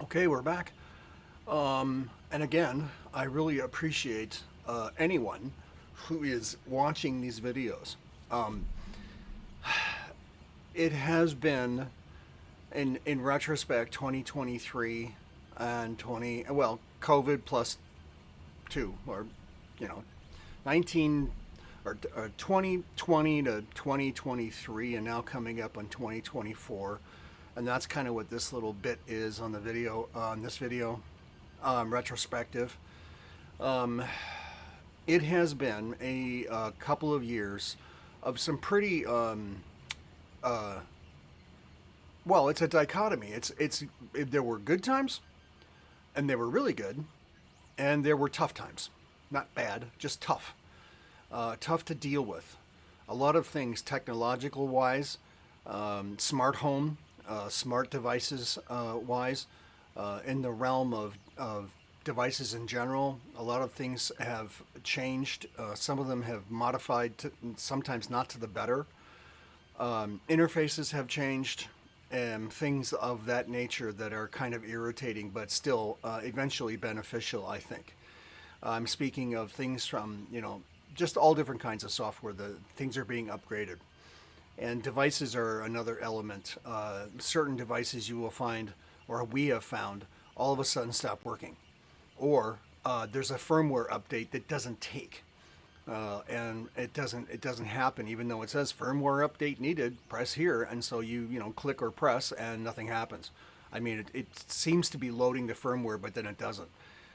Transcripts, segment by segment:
Okay, we're back. And again, I really appreciate anyone who is watching these videos. Um, it has been, in retrospect, 2023 and 20, well, COVID plus two, or, you know, 19 or 2020 to 2023, and now coming up on 2024. And that's kind of what this little bit is on the video, on this video, retrospective. Um, it has been a couple of years of some pretty uh, well. It's a dichotomy. There were good times, and they were really good, and there were tough times. Not bad, just tough. Tough to deal with. A lot of things technological wise, smart home, smart devices wise, in the realm of devices in general. A lot of things have changed. Some of them have modified, sometimes not to the better. Interfaces have changed, and things of that nature that are kind of irritating, but still eventually beneficial, I think. I'm speaking of things from, just all different kinds of software. The things are being upgraded. And devices are another element. Certain devices you will find, or we have found, all of a sudden stop working. Or there's a firmware update that doesn't take. And it doesn't happen even though it says firmware update needed, press here, and so you click or press and nothing happens. I mean, it seems to be loading the firmware, but then it doesn't.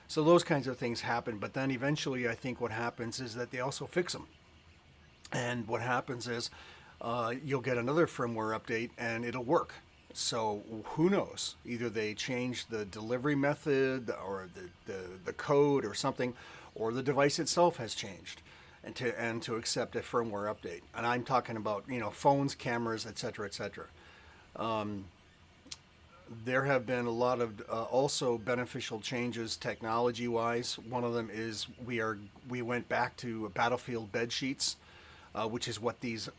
So those kinds of things happen, but then eventually I think what happens is that they also fix them. And what happens is you'll get another firmware update and it'll work. So who knows? Either they change the delivery method or the code or something, or the device itself has changed and to accept a firmware update. And I'm talking about phones, cameras, etc., etc. There have been a lot of also beneficial changes technology wise. One of them is we went back to Battlefield bed sheets, which is what these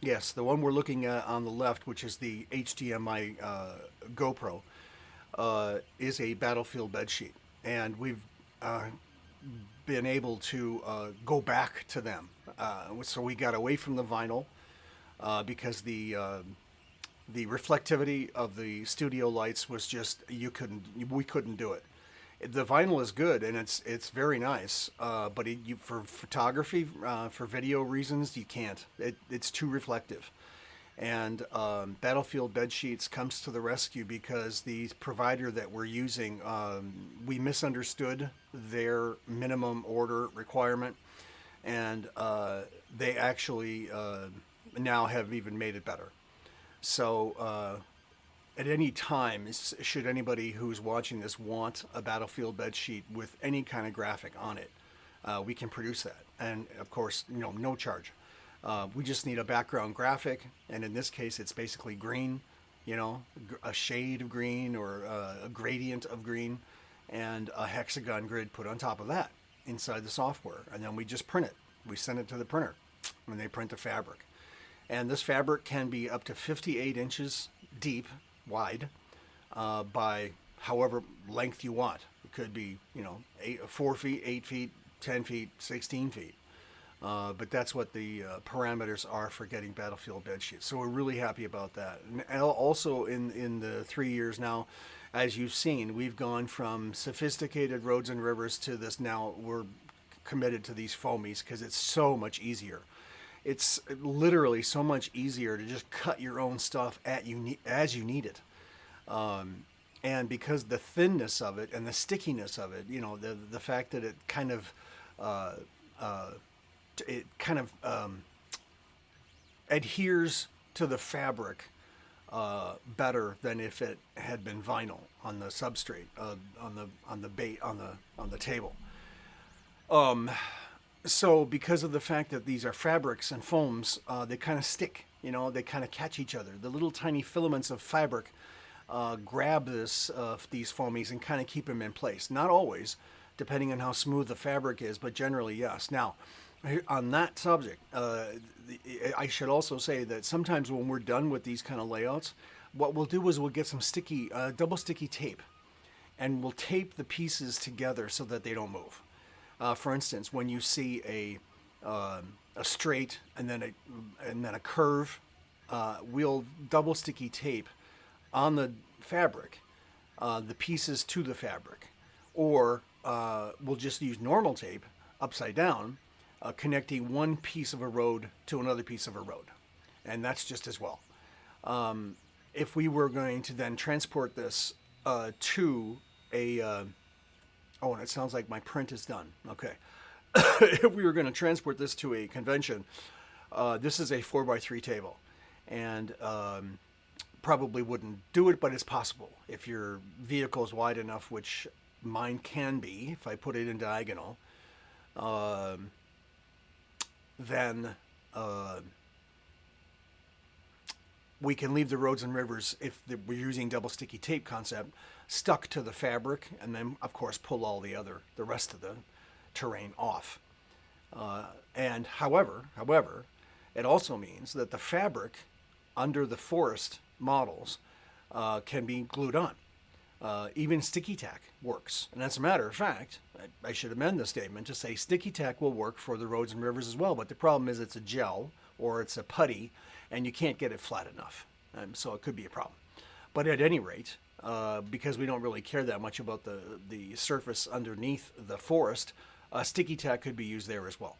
yes, the one we're looking at on the left, which is the HDMI GoPro, is a Battlefield bed sheet, and we've uh, been able to go back to them. So we got away from the vinyl because the reflectivity of the studio lights was just we couldn't do it. The vinyl is good and it's very nice, but for photography, for video reasons, you can't. It's too reflective. And Battlefield bed sheets comes to the rescue because the provider that we're using, we misunderstood their minimum order requirement, and they actually now have even made it better. So at any time, should anybody who's watching this want a Battlefield bed sheet with any kind of graphic on it, we can produce that, and of course, no charge. We just need a background graphic, and in this case, it's basically green, a shade of green or a gradient of green, and a hexagon grid put on top of that inside the software, and then we just print it. We send it to the printer, and they print the fabric. And this fabric can be up to 58 inches deep, wide, by however length you want. It could be, 4 feet, 8 feet, 10 feet, 16 feet. But that's what the parameters are for getting Battlefield bed sheets. So we're really happy about that. And also in the 3 years now, as you've seen, we've gone from sophisticated roads and rivers to this now we're committed to these foamies because it's so much easier. It's literally so much easier to just cut your own stuff as you need it. And because the thinness of it and the stickiness of it, the fact that uh, uh, it kind of adheres to the fabric better than if it had been vinyl on the substrate, on the bait on the table. So because of the fact that these are fabrics and foams, they kind of stick. They kind of catch each other. The little tiny filaments of fabric grab these foamies and kind of keep them in place. Not always, depending on how smooth the fabric is, but generally yes. Now, on that subject, I should also say that sometimes when we're done with these kind of layouts, what we'll do is we'll get some sticky, double sticky tape, and we'll tape the pieces together so that they don't move. For instance, when you see a straight and then a curve, we'll double sticky tape on the fabric, the pieces to the fabric, or we'll just use normal tape upside down, connecting one piece of a road to another piece of a road, and that's just as well. If we were going to then transport this to a oh, and it sounds like my print is done. Okay. If we were going to transport this to a convention, this is a 4x3 table, and probably wouldn't do it, but it's possible. If your vehicle is wide enough, which mine can be, if I put it in diagonal, then we can leave the roads and rivers, if we're using double sticky tape concept, stuck to the fabric, and then of course pull all the rest of the terrain off. And however, it also means that the fabric under the forest models can be glued on. Even sticky tack works. And as a matter of fact, I should amend the statement to say sticky tack will work for the roads and rivers as well, but the problem is it's a gel or it's a putty, and you can't get it flat enough. So it could be a problem. But at any rate, because we don't really care that much about the surface underneath the forest, sticky tack could be used there as well.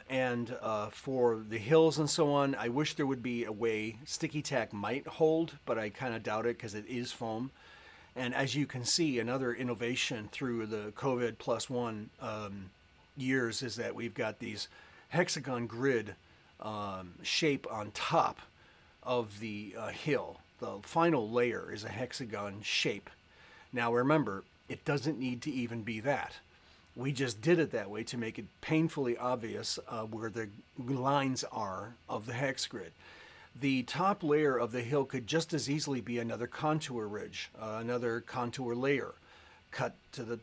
And for the hills and so on, I wish there would be a way sticky tack might hold, but I kind of doubt it because it is foam. And as you can see, another innovation through the COVID +1 years is that we've got these hexagon grid shape on top of the hill. The final layer is a hexagon shape. Now remember, it doesn't need to even be that. We just did it that way to make it painfully obvious where the lines are of the hex grid. The top layer of the hill could just as easily be another contour ridge, another contour layer cut to the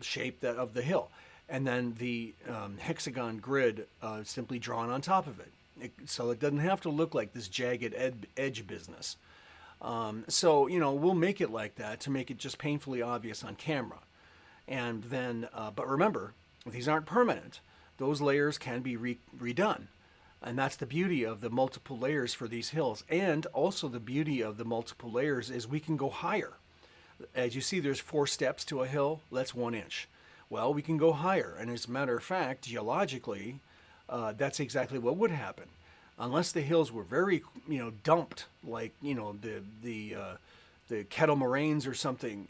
shape of the hill. And then the hexagon grid simply drawn on top of it. So it doesn't have to look like this jagged edge business. So we'll make it like that to make it just painfully obvious on camera. And then, but remember, these aren't permanent. Those layers can be redone. And that's the beauty of the multiple layers for these hills. And also the beauty of the multiple layers is we can go higher. As you see, there's 4 steps to a hill. That's 1 inch. Well, we can go higher. And as a matter of fact, geologically, that's exactly what would happen. Unless the hills were very, dumped, like, the Kettle Moraines or something,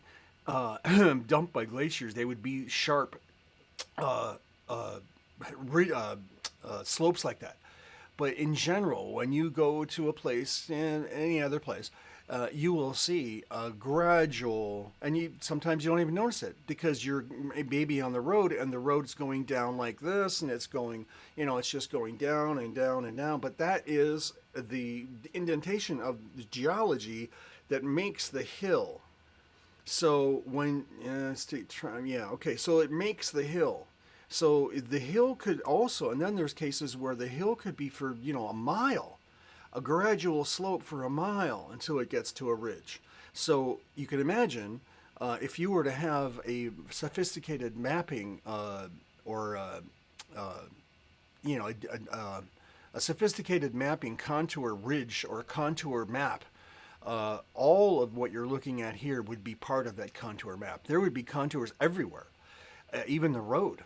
dumped by glaciers, they would be sharp slopes like that. But in general, when you go to a place, and any other place, you will see a gradual, and sometimes you don't even notice it because you're maybe on the road and the road's going down like this, and it's going, it's just going down and down and down. But that is the indentation of the geology that makes the hill. So when, so it makes the hill. So the hill could also, and then there's cases where the hill could be for, a mile, a gradual slope for a mile until it gets to a ridge. So you can imagine if you were to have a sophisticated mapping a sophisticated mapping contour ridge or contour map, all of what you're looking at here would be part of that contour map. There would be contours everywhere, even the road.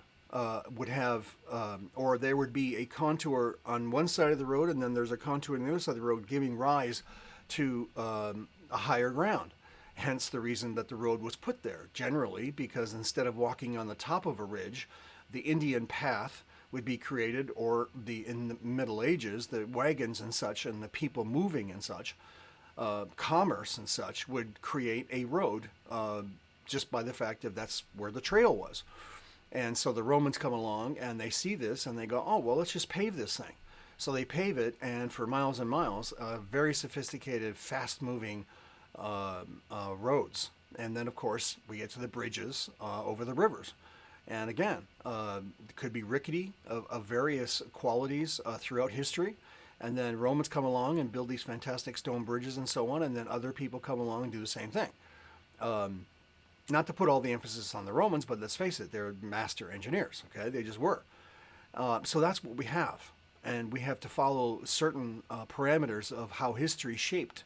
Would have, or there would be a contour on one side of the road, and then there's a contour on the other side of the road giving rise to a higher ground. Hence the reason that the road was put there, generally because instead of walking on the top of a ridge, the Indian path would be created, or in the Middle Ages, the wagons and such, and the people moving and such, commerce and such, would create a road just by the fact that that's where the trail was. And so the Romans come along and they see this and they go, oh, well, let's just pave this thing. So they pave it, and for miles and miles, very sophisticated, fast-moving roads. And then, of course, we get to the bridges over the rivers. And again, it could be rickety of various qualities throughout history. And then Romans come along and build these fantastic stone bridges and so on, and then other people come along and do the same thing. Not to put all the emphasis on the Romans, but let's face it, they're master engineers, okay? They just were. So that's what we have. And we have to follow certain parameters of how history shaped.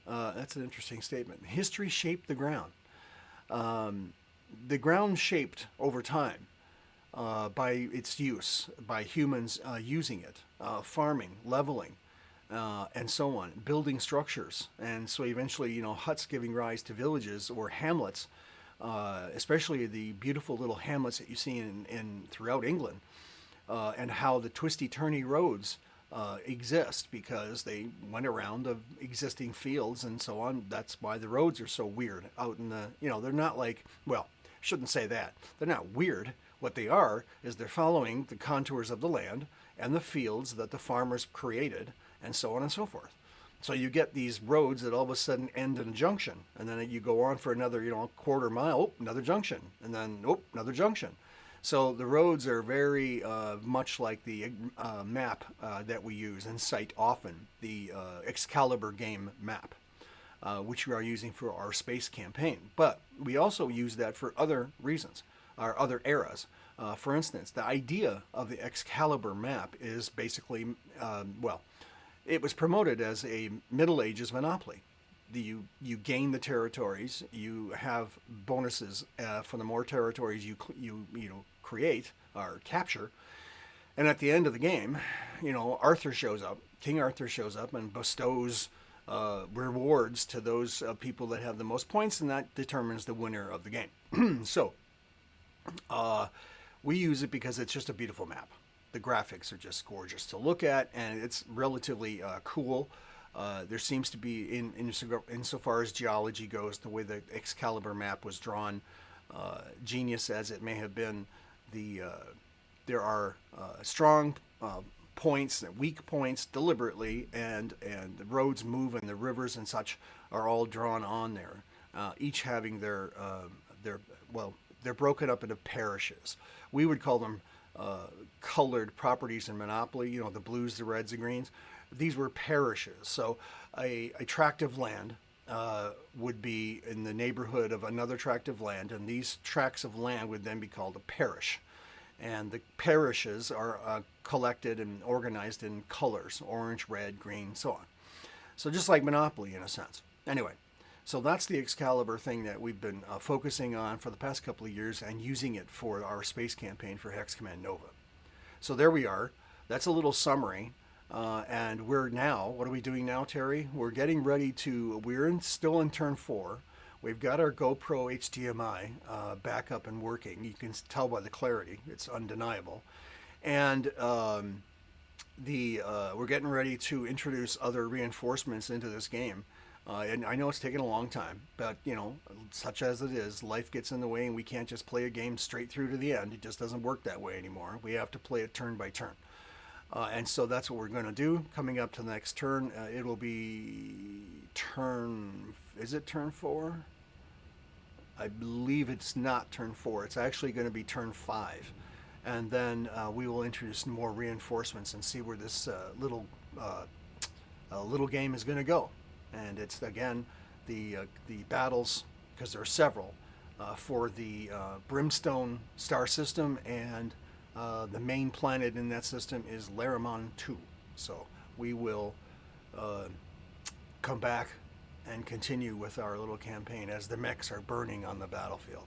That's an interesting statement. History shaped the ground. The ground shaped over time by its use, by humans using it, farming, leveling, and so on, building structures. And so eventually, huts giving rise to villages or hamlets, especially the beautiful little hamlets that you see in throughout England, and how the twisty-turny roads exist because they went around the existing fields and so on. That's why the roads are so weird out in the, they're not like, well, shouldn't say that. They're not weird. What they are is they're following the contours of the land and the fields that the farmers created and so on and so forth. So you get these roads that all of a sudden end in a junction, and then you go on for another, quarter mile, another junction, and then, another junction. So the roads are very much like the map that we use and cite often, the Excalibur game map, which we are using for our space campaign. But we also use that for other reasons, or other eras. For instance, the idea of the Excalibur map is basically, it was promoted as a Middle Ages monopoly. You gain the territories. You have bonuses for the more territories you create or capture. And at the end of the game, Arthur shows up. King Arthur shows up and bestows rewards to those people that have the most points, and that determines the winner of the game. So we use it because it's just a beautiful map. The graphics are just gorgeous to look at, and it's relatively cool. There seems to be, insofar as geology goes, the way the Excalibur map was drawn, genius as it may have been, there are strong points, weak points deliberately, and the roads move, and the rivers and such are all drawn on there, each having they're broken up into parishes. We would call them colored properties in Monopoly, the blues, the reds, the greens. These were parishes. So a tract of land would be in the neighborhood of another tract of land, and these tracts of land would then be called a parish. And the parishes are collected and organized in colors, orange, red, green, so on. So just like Monopoly in a sense. Anyway, so that's the Excalibur thing that we've been focusing on for the past couple of years and using it for our space campaign for Hex Command Nova. So there we are. That's a little summary. And we're now, what are we doing now, Terry? We're getting ready to, still in turn 4. We've got our GoPro HDMI back up and working. You can tell by the clarity, it's undeniable. And we're getting ready to introduce other reinforcements into this game. And I know it's taken a long time, but such as it is, life gets in the way, and we can't just play a game straight through to the end. It just doesn't work that way anymore. We have to play it turn by turn. And so that's what we're going to do. Coming up to the next turn, it'll be is it turn 4? I believe it's not turn 4. It's actually going to be turn 5. And then we will introduce more reinforcements and see where this little game is going to go. And it's, again, the battles, because there are several, for the Brimstone star system, and the main planet in that system is Laramon 2. So we will come back and continue with our little campaign as the mechs are burning on the battlefield.